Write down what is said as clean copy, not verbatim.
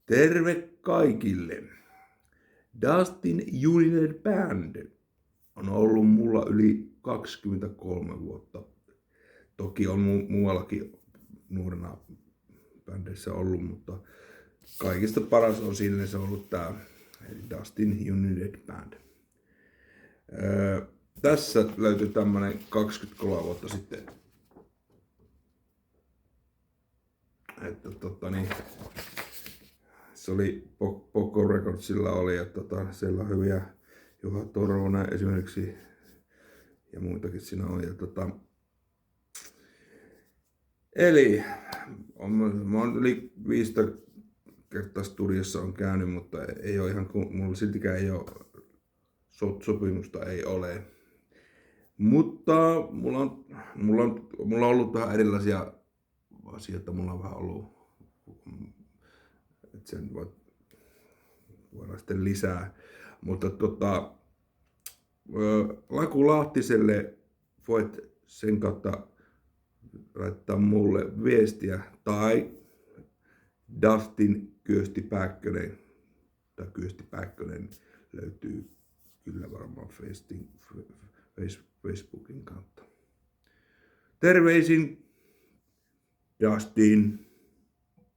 Terve kaikille! Dustin Unlimited Band on ollut mulla yli 23 vuotta. Toki on muuallakin nuorena bändeissä ollut, mutta kaikista paras on sille se ollut tää eli Dustin Unlimited Band. Tässä löytyy tämmönen 23 vuotta sitten. Että se oli Poco Recordsilla oli, että siellä on hyviä Juha Torvonen esimerkiksi ja muitakin siinä on. Ja eli mä oon yli 15 kertaa studiossa on käynyt, mutta ei ole ihan, mulla siltikään ei ole sopimusta ei ole. Mutta mulla on ollut vähän erilaisia asioita, mulla on vähän ollut, että sen voidaan sitten lisää. Mutta Laku Lahtiselle voit sen kautta laittaa mulle viestiä tai Dustin Kyösti Pääkkönen tai Kyösti Pääkkönen löytyy kyllä varmaan Facebookin kautta. Terveisin Dustin.